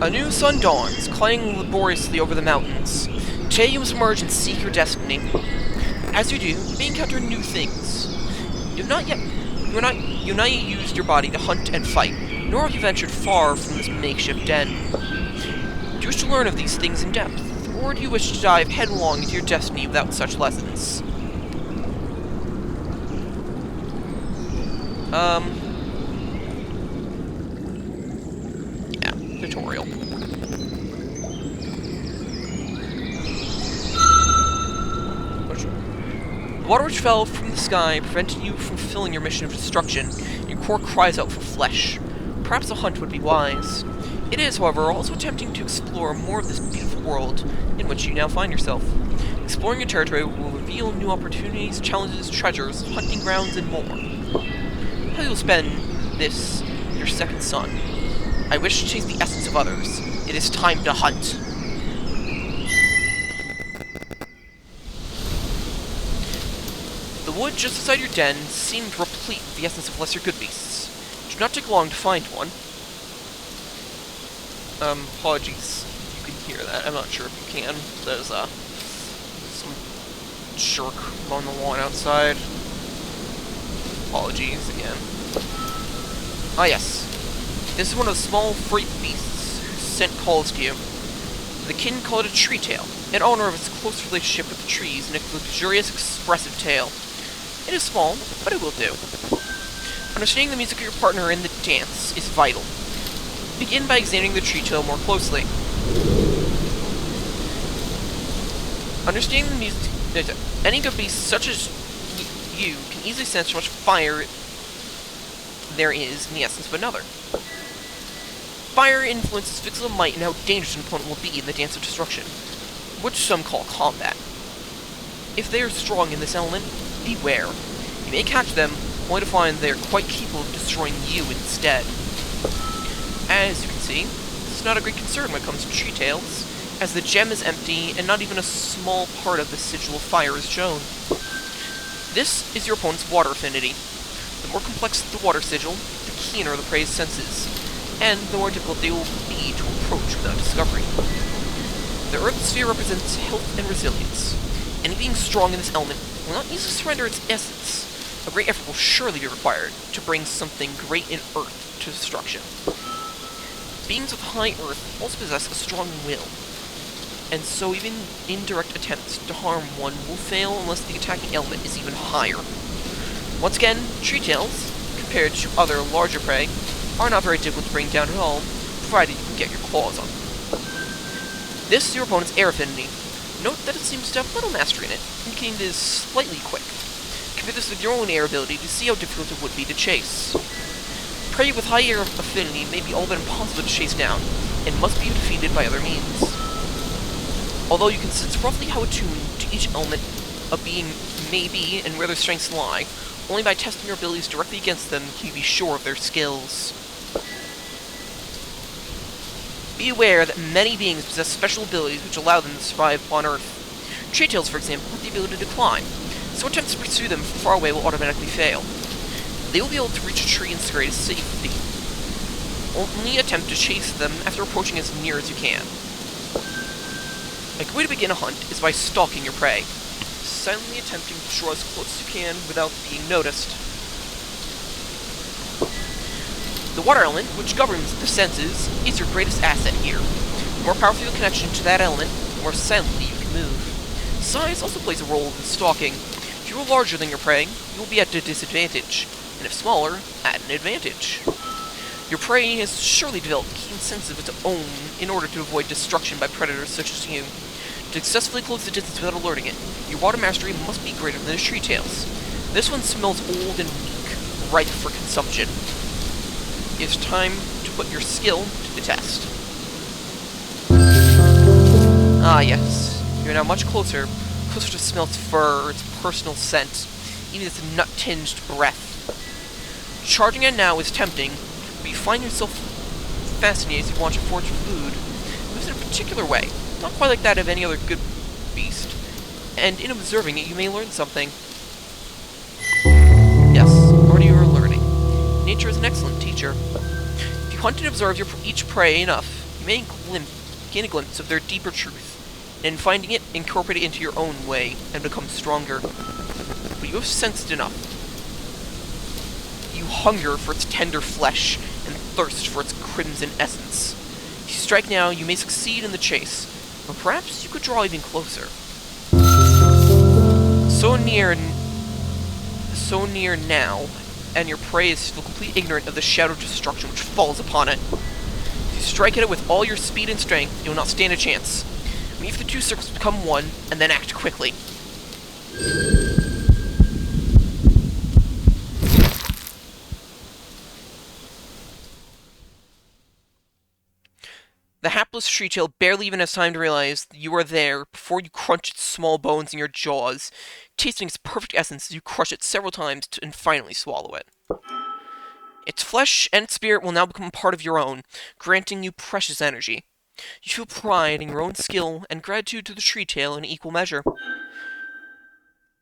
A new sun dawns, climbing laboriously over the mountains. Today you must emerge and seek your destiny. As you do, you may encounter new things. You have not yet used your body to hunt and fight, nor have you ventured far from this makeshift den. Do you wish to learn of these things in depth, or do you wish to dive headlong into your destiny without such lessons? Yeah, tutorial. The water which fell from the sky prevented you from fulfilling your mission of destruction, and your core cries out for flesh. Perhaps a hunt would be wise. It is, however, also attempting to explore more of this beautiful world in which you now find yourself. Exploring your territory will reveal new opportunities, challenges, treasures, hunting grounds, and more. How you will spend this, your second son. I wish to chase the essence of others. It is time to hunt. The wood just beside your den seemed replete with the essence of lesser good beasts. It did not take long to find one. Apologies if you can hear that. I'm not sure if you can. There's, some jerk mowing the lawn outside. Apologies again. Ah, yes. This is one of the small freight beasts whose scent calls to you. The kin call it a tree tail, in honor of its close relationship with the trees and its luxurious, expressive tail. It is small, but it will do. Understanding the music of your partner in the dance is vital. Begin by examining the tree tail more closely. Understanding the music... Any good beast such as you can easily sense how much fire there is in the essence of another. Fire influences physical might and how dangerous an opponent will be in the dance of destruction, which some call combat. If they are strong in this element, beware. You may catch them, only to find they are quite capable of destroying you instead. As you can see, this is not a great concern when it comes to tree tails, as the gem is empty and not even a small part of the sigil of fire is shown. This is your opponent's water affinity. The more complex the water sigil, the keener the prey's senses, and the more difficult they will be to approach without discovery. The Earth Sphere represents health and resilience. Any being strong in this element will not easily surrender its essence. A great effort will surely be required to bring something great in Earth to destruction. Beings with high Earth also possess a strong will, and so even indirect attempts to harm one will fail unless the attacking element is even higher. Once again, tree tails, compared to other larger prey, are not very difficult to bring down at all, provided you can get your claws on them. This is your opponent's air affinity. Note that it seems to have little mastery in it, indicating it is slightly quick. Compare this with your own air ability to see how difficult it would be to chase. Prey with high air affinity may be all but impossible to chase down, and must be defeated by other means. Although you can sense roughly how attuned to each element a being may be and where their strengths lie, only by testing your abilities directly against them can you be sure of their skills. Be aware that many beings possess special abilities which allow them to survive on Earth. Tree tails, for example, have the ability to climb, so attempts to pursue them from far away will automatically fail. They will be able to reach a tree and scurry to safety. Only attempt to chase them after approaching as near as you can. A good way to begin a hunt is by stalking your prey, silently attempting to draw as close as you can without being noticed. The water element, which governs the senses, is your greatest asset here. The more powerful your connection to that element, the more silently you can move. Size also plays a role in stalking. If you are larger than your prey, you will be at a disadvantage, and if smaller, at an advantage. Your prey has surely developed a keen sense of its own in order to avoid destruction by predators such as you. To successfully close the distance without alerting it, your water mastery must be greater than its tree tails. This one smells old and weak, ripe for consumption. It's time to put your skill to the test. Ah, yes. You're now much closer to smell its fur, its personal scent, even its nut-tinged breath. Charging it now is tempting, but you find yourself fascinated as you watch it forage for food. It moves in a particular way, not quite like that of any other good beast, and in observing it you may learn something. Yes, already you are learning. Nature is an excellent teacher. If you hunt and observe each prey enough, You may gain a glimpse of their deeper truth, and in finding it, incorporate it into your own way, and become stronger. But you have sensed enough. You hunger for its tender flesh, and thirst for its crimson essence. If you strike now, you may succeed in the chase, or perhaps you could draw even closer. So near now, and your prey is still completely ignorant of the shadow of destruction which falls upon it. If you strike at it with all your speed and strength, you will not stand a chance. Leave the two circles become one, and then act quickly. The hapless Treetail barely even has time to realize that you are there before you crunch its small bones in your jaws, tasting its perfect essence as you crush it several times and finally swallow it. Its flesh and spirit will now become part of your own, granting you precious energy. You feel pride in your own skill and gratitude to the Treetail in equal measure.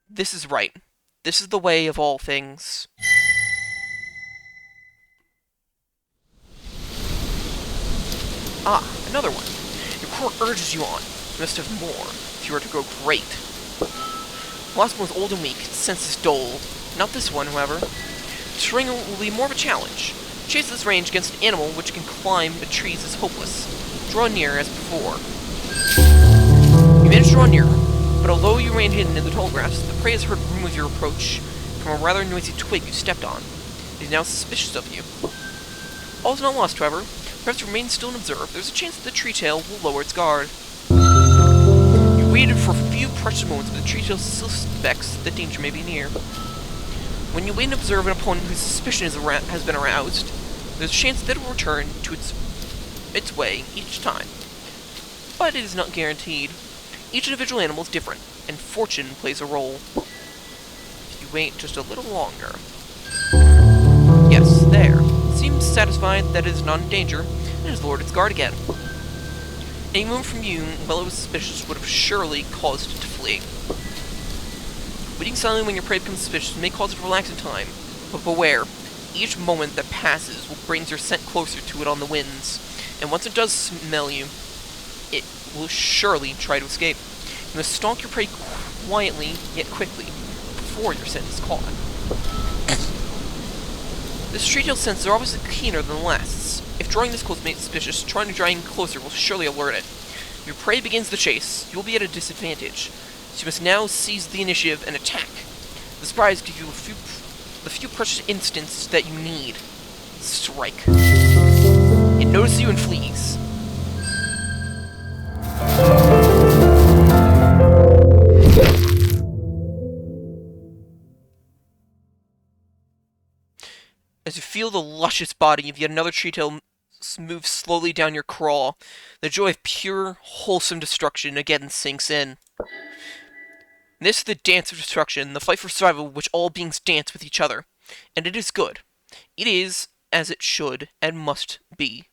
This is right. This is the way of all things. Ah, another one. Your core urges you on. You must have more, if you are to grow great. The last one was old and weak, its senses dull. Not this one, however. Terrain will be more of a challenge. Chase this range against an animal which can climb the trees is hopeless. Draw near as before. You managed to draw near, but although you remained hidden in the tall grass, the prey has heard rumors of your approach from a rather noisy twig you stepped on. It is now suspicious of you. All is not lost, however. Perhaps remain still and observe. There's a chance that the Treetail will lower its guard. You waited for a few precious moments, but the Treetail still suspects that danger may be near. When you wait and observe an opponent whose suspicion has been aroused, there's a chance that it will return to its way each time. But it is not guaranteed. Each individual animal is different, and fortune plays a role. If you wait just a little longer... Yes, there. It seems satisfied that it is not in danger, and has lowered its guard again. Any move from you, while it was suspicious, would have surely caused it to flee. Waiting silently when your prey becomes suspicious may cause it to relax in time, but beware, each moment that passes will bring your scent closer to it on the winds, and once it does smell you, it will surely try to escape. You must stalk your prey quietly, yet quickly, before your scent is caught. This Treetail's senses are obviously keener than the last's. If drawing this close makes it suspicious, trying to draw in closer will surely alert it. If your prey begins the chase, you will be at a disadvantage, so you must now seize the initiative and attack. The surprise gives you the few precious instants that you need. Strike. It notices you and flees. As you feel the luscious body of yet another Treetail move slowly down your craw, the joy of pure, wholesome destruction again sinks in. This is the dance of destruction, the fight for survival which all beings dance with each other. And it is good. It is as it should and must be.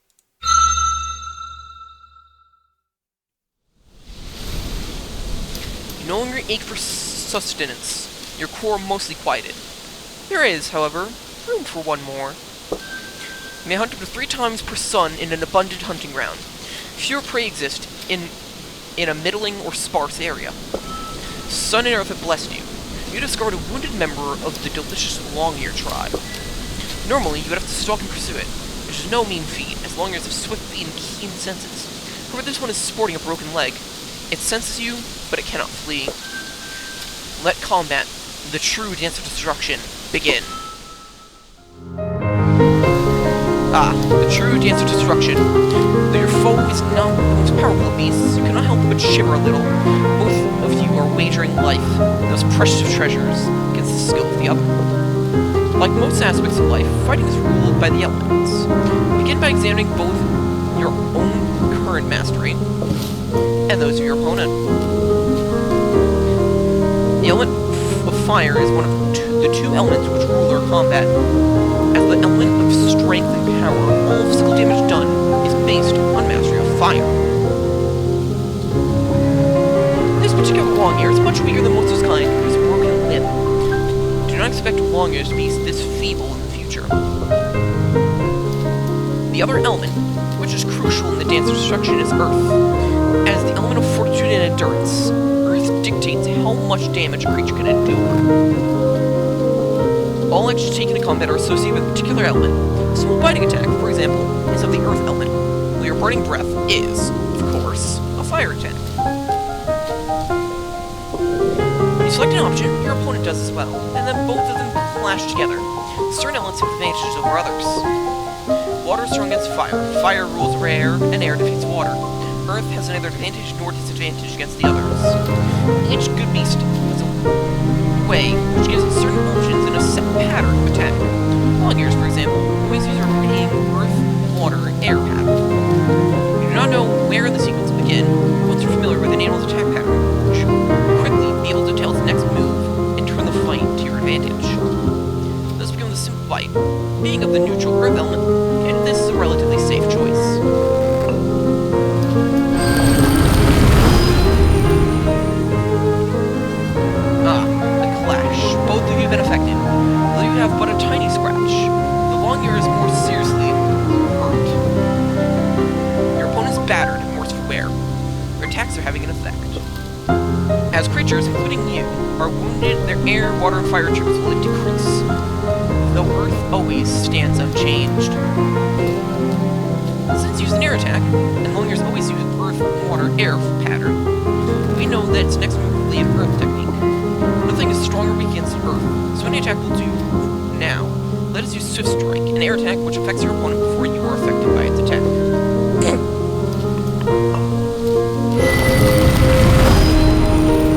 You no longer ache for sustenance, your core mostly quieted. There is, however, room for one more. You may hunt up to 3 times per sun in an abundant hunting ground. Fewer prey exist in a middling or sparse area. Sun and Earth have blessed you. You discovered a wounded member of the delicious long-eared tribe. Normally, you would have to stalk and pursue it, which is no mean feat, as long as it has swift feet and keen senses. However, this one is sporting a broken leg. It senses you, but it cannot flee. Let combat, the true dance of destruction, begin. Ah, the true dance of destruction. Though your foe is not the most powerful of beasts, you cannot help but shiver a little. Both of you are wagering life, those precious treasures, against the skill of the other. Like most aspects of life, fighting is ruled by the elements. Begin by examining both your own current mastery and those of your opponent. The element of fire is one of the two elements which rule our combat. As the element of strength and power, all physical damage done is based on mastery of fire. This particular long-ear is much weaker than most of its kind due to its broken limb. Do not expect long-ears to be this feeble in the future. The other element, which which is crucial in the dance of destruction, is Earth. As the element of fortitude and endurance, Earth dictates how much damage a creature can endure. All actions taken in combat are associated with a particular element. A small biting attack, for example, is of the Earth element, while your burning breath is, of course, a fire attack. When you select an option, your opponent does as well, and then both of them clash together. Certain elements have advantages over others. Water is strong against fire, fire rules air, and air defeats water. Earth has neither advantage nor disadvantage against the others. Each good beast has a way which gives it certain options and a set pattern of attack. Longyears, for example, always use a repeating earth, water, air pattern. You do not know where the sequence will begin. Once you're familiar with an animal's attack pattern, you should quickly be able to tell its next move and turn the fight to your advantage. This becomes a simple fight. Being of the neutral earth element, and this is a relatively safe choice. Both of you have been affected, though you have but a tiny scratch. The Longyear is more seriously hurt. Your opponent is battered and worse for wear. Your attacks are having an effect. As creatures, including you, are wounded, their air, water, and fire attributes will decrease, though Earth always stands unchanged. Since using an air attack, and Longyears always use Earth, water, air pattern, we know that its next move will be an Earth technique. Nothing is strong or weak against Earth, so any attack will do. Now, let us use Swift Strike, an air attack which affects your opponent before you are affected by its attack.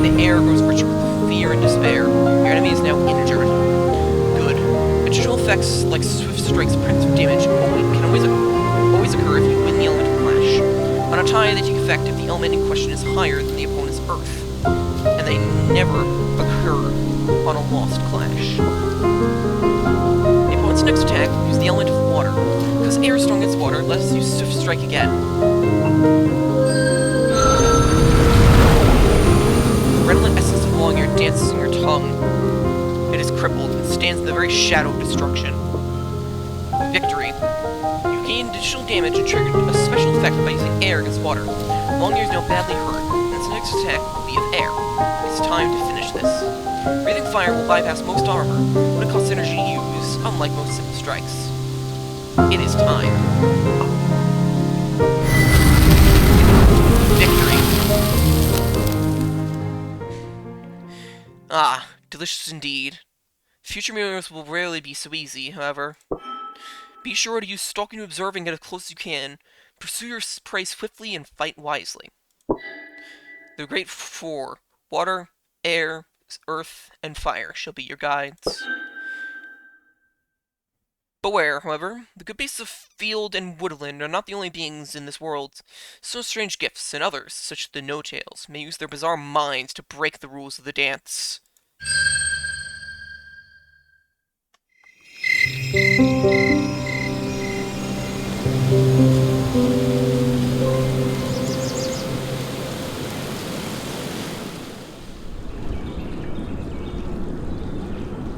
The air grows richer with fear and despair. Your enemy is now injured. Good. Additional effects like Swift Strike's preemptive damage can always occur if you win the element of clash. On a tie, they take effect if the element in question is higher than the opponent's Earth, and they never occur on a lost clash. The opponent's next attack will use the element of water. Because air is strong against water, let us use Swift Strike again. The redolent essence of Longyear dances in your tongue. It is crippled and stands in the very shadow of destruction. Victory. You gain additional damage and triggered a special effect by using air against water. Longyear is now badly hurt, and its next attack will be of air. It's time to finish this. Breathing fire will bypass most armor, but it costs energy to use, unlike most simple strikes. It is time. Victory. Ah, delicious indeed. Future mirrors will rarely be so easy, however. Be sure to use stalking to observe and get as close as you can. Pursue your prey swiftly and fight wisely. The Great Four, water, air, earth, and fire, shall be your guides. Beware, however, the good beasts of field and woodland are not the only beings in this world. Some strange gifts and others, such as the no-tails, may use their bizarre minds to break the rules of the dance.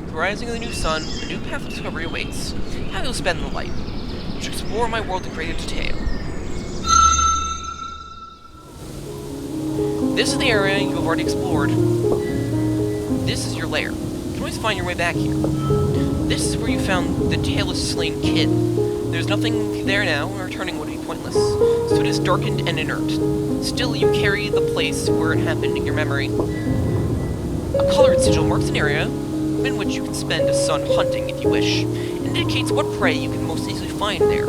The rising of the new sun, a new path of discovery awaits. How you'll spend the light. You should explore my world in greater detail. This is the area you have already explored. This is your lair. You can always find your way back here. This is where you found the tailless slain kid. There's nothing there now, and returning would be pointless, so it is darkened and inert. Still, you carry the place where it happened in your memory. A colored sigil marks an area in which you can spend a sun hunting if you wish. It indicates what prey you can most easily find there.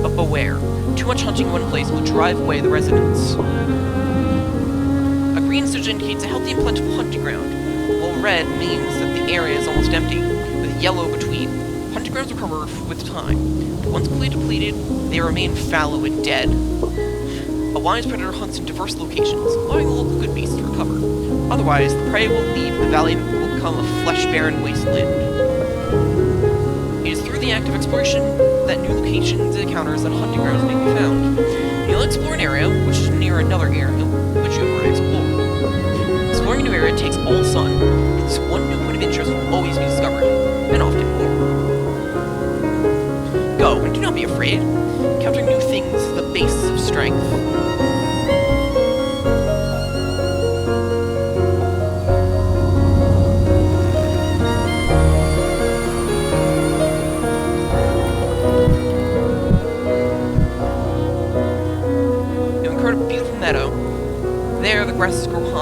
But beware, too much hunting in one place will drive away the residents. A green sigil indicates a healthy and plentiful hunting ground, while red means that the area is almost empty, with yellow between. Hunting grounds recover with time, but once completely depleted, they remain fallow and dead. A wise predator hunts in diverse locations, allowing the local good beasts to recover. Otherwise, the prey will leave the valley and will become a flesh-barren wasteland. It is through the act of exploration that new locations and encounters and hunting grounds may be found. You'll explore an area which is near another area which you have already explored. Exploring a new area takes all sun, because one new point of interest will always be discovered, and often more. Go, and do not be afraid. Encountering new things is the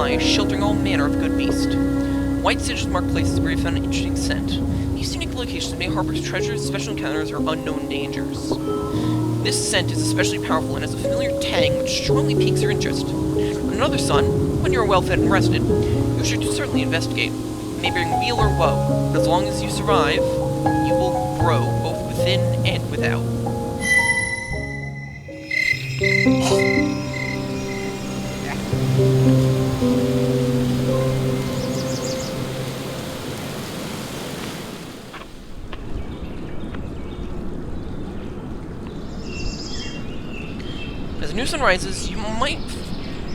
high, sheltering all manner of good beast. White sigils mark places where you found an interesting scent. These unique locations may harbor treasures, special encounters, or unknown dangers. This scent is especially powerful and has a familiar tang which strongly piques your interest. On another sun, when you are well fed and rested, you should certainly investigate. It may bring weal or woe, but as long as you survive, you will grow both within and without. As the new sun rises, you might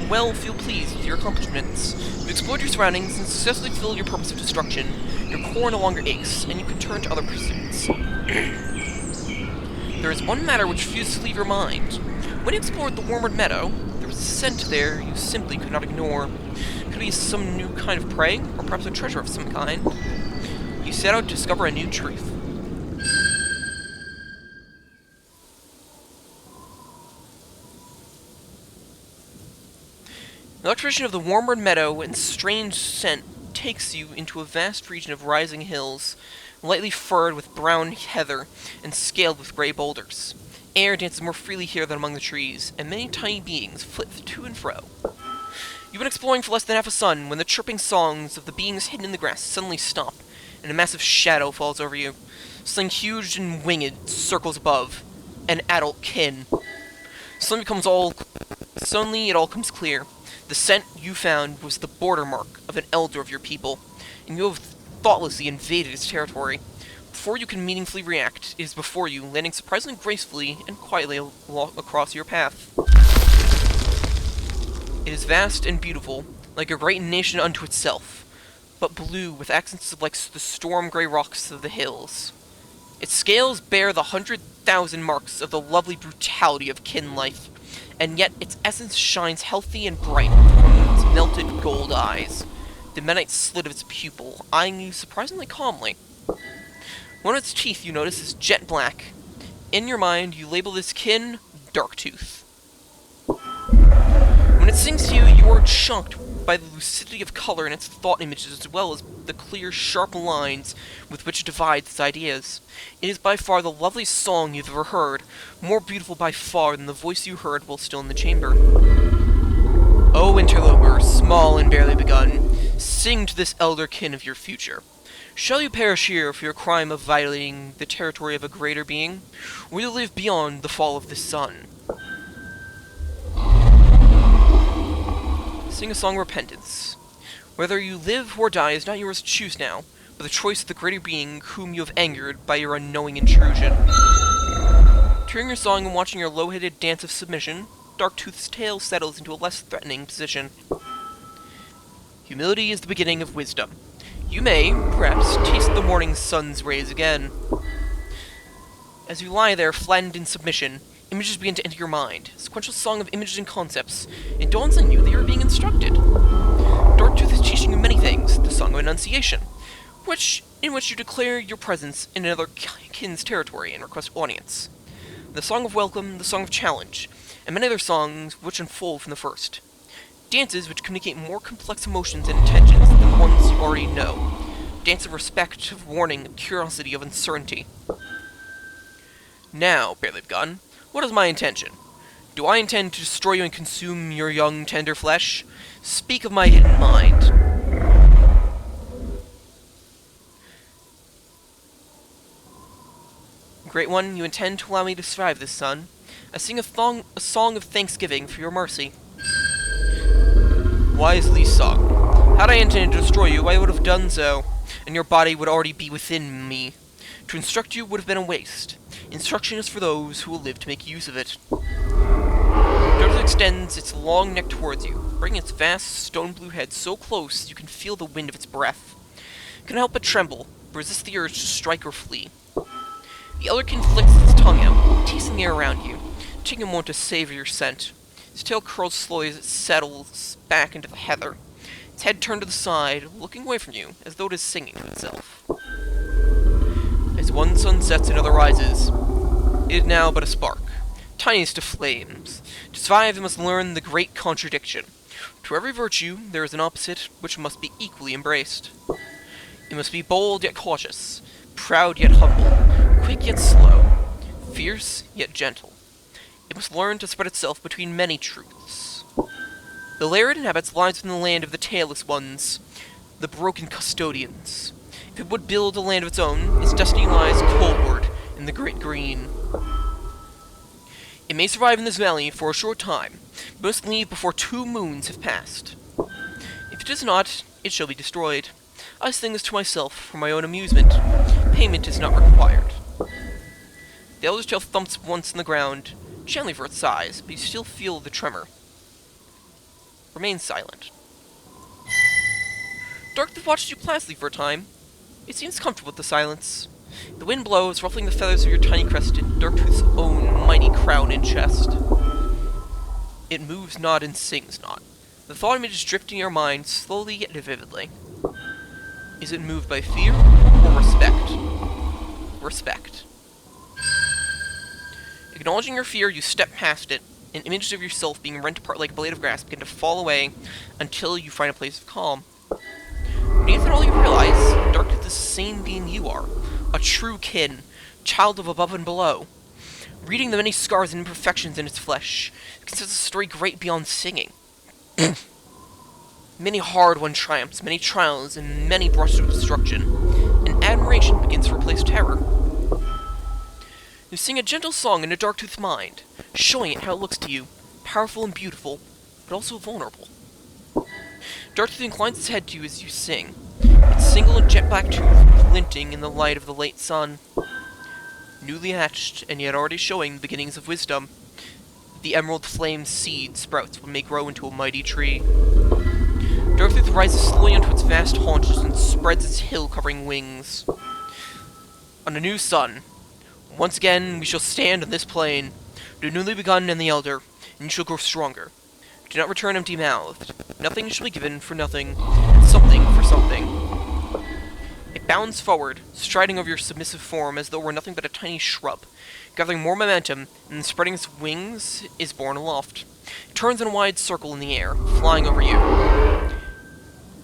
well feel pleased with your accomplishments. You've explored your surroundings and successfully fulfilled your purpose of destruction. Your core no longer aches, and you can turn to other pursuits. There is one matter which refuses to leave your mind. When you explored the Wormwood Meadow, there was a scent there you simply could not ignore. Could it be some new kind of prey, or perhaps a treasure of some kind? You set out to discover a new truth. The electrician of the Wormwood Meadow and strange scent takes you into a vast region of rising hills, lightly furrowed with brown heather and scaled with grey boulders. Air dances more freely here than among the trees, and many tiny beings flit to and fro. You've been exploring for less than half a sun when the chirping songs of the beings hidden in the grass suddenly stop, and a massive shadow falls over you. Something huge and winged circles above. An adult kin. Suddenly it all comes clear. The scent you found was the border mark of an elder of your people, and you have thoughtlessly invaded its territory. Before you can meaningfully react, it is before you, landing surprisingly gracefully and quietly across your path. It is vast and beautiful, like a great nation unto itself, but blue with accents like the storm-grey rocks of the hills. Its scales bear the 100,000 marks of the lovely brutality of kin life, and yet its essence shines healthy and bright from its melted gold eyes. The midnight slit of its pupil, eyeing you surprisingly calmly. One of its teeth, you notice, is jet black. In your mind, you label this kin Darktooth. When it sings to you, you are shocked by the lucidity of color in its thought images, as well as the clear, sharp lines with which it divides its ideas. It is by far the loveliest song you've ever heard, more beautiful by far than the voice you heard while still in the chamber. O interloper, small and barely begun, sing to this elder kin of your future. Shall you perish here for your crime of violating the territory of a greater being, or will you live beyond the fall of the sun? Sing a song of repentance. Whether you live or die is not yours to choose now, but the choice of the greater being whom you have angered by your unknowing intrusion. Turning your song and watching your low-headed dance of submission, Darktooth's tail settles into a less threatening position. Humility is the beginning of wisdom. You may, perhaps, taste the morning sun's rays again. As you lie there, flattened in submission, images begin to enter your mind. A sequential song of images and concepts. It dawns on you that you are being instructed. Darktooth is teaching you many things. The Song of Annunciation, in which you declare your presence in another kin's territory and request audience. The Song of Welcome, the Song of Challenge, and many other songs which unfold from the first. Dances which communicate more complex emotions and intentions than the ones you already know. Dance of respect, of warning, of curiosity, of uncertainty. Now, Barely Begun, what is my intention? Do I intend to destroy you and consume your young, tender flesh? Speak of my hidden mind. Great One, you intend to allow me to survive this, son. I sing a song of thanksgiving for your mercy. Wisely sung. Had I intended to destroy you, I would have done so, and your body would already be within me. To instruct you would have been a waste. Instruction is for those who will live to make use of it. Darktooth extends its long neck towards you, bringing its vast stone-blue head so close you can feel the wind of its breath. You can help but tremble, but resist the urge to strike or flee. The elderkin flicks its tongue out, tasting the air around you, taking a moment to savor your scent. Its tail curls slowly as it settles back into the heather, its head turned to the side, looking away from you, as though it is singing to itself. As one sun sets, another rises. It is now but a spark, tiniest of flames. To survive, it must learn the great contradiction. To every virtue, there is an opposite which must be equally embraced. It must be bold yet cautious, proud yet humble, quick yet slow, fierce yet gentle. It must learn to spread itself between many truths. The lair it inhabits lies within the land of the tailless ones, the broken custodians. If it would build a land of its own, its destiny lies coldward in the great green. It may survive in this valley for a short time, but must leave before 2 moons have passed. If it does not, it shall be destroyed. I sing this to myself for my own amusement. Payment is not required. The elder's tail thumps once in the ground, gently for its size, but you still feel the tremor. Remain silent. Darktooth watches you placidly for a time. It seems comfortable with the silence. The wind blows, ruffling the feathers of your tiny crested, Darktooth's own mighty crown and chest. It moves not and sings not. The thought image is drifting in your mind, slowly yet vividly. Is it moved by fear or respect? Respect. Acknowledging your fear, you step past it, and images of yourself being rent apart like a blade of grass begin to fall away until you find a place of calm. Beneath it all, you realize Darktooth is the same being you are, a true kin, child of above and below. Reading the many scars and imperfections in its flesh, it considers a story great beyond singing. Many hard-won triumphs, many trials, and many brushes of destruction, and admiration begins to replace terror. You sing a gentle song into Darktooth's mind, showing it how it looks to you, powerful and beautiful, but also vulnerable. Darktooth inclines its head to you as you sing, its single and jet-black tooth glinting in the light of the late sun. Newly hatched, and yet already showing the beginnings of wisdom, the emerald flame seed sprouts what may grow into a mighty tree. Darktooth rises slowly onto its vast haunches and spreads its hill-covering wings. On a new sun, once again we shall stand on this plain, the newly begun and the elder, and you shall grow stronger. Do not return empty-mouthed. Nothing shall be given for nothing, and something for something. It bounds forward, striding over your submissive form as though it were nothing but a tiny shrub, gathering more momentum, and then spreading its wings is borne aloft. It turns in a wide circle in the air, flying over you.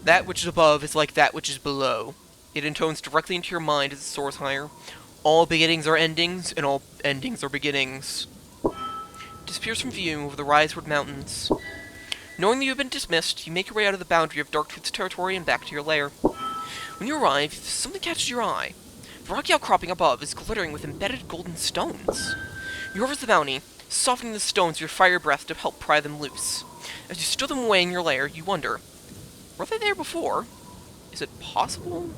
That which is above is like that which is below. It intones directly into your mind as it soars higher. All beginnings are endings, and all endings are beginnings. It disappears from view over the riseward mountains. Knowing that you have been dismissed, you make your way out of the boundary of Darktooth's territory and back to your lair. When you arrive, something catches your eye. The rocky outcropping above is glittering with embedded golden stones. You harvest the bounty, softening the stones with your fire breath to help pry them loose. As you stow them away in your lair, you wonder, were they there before? Is it possible?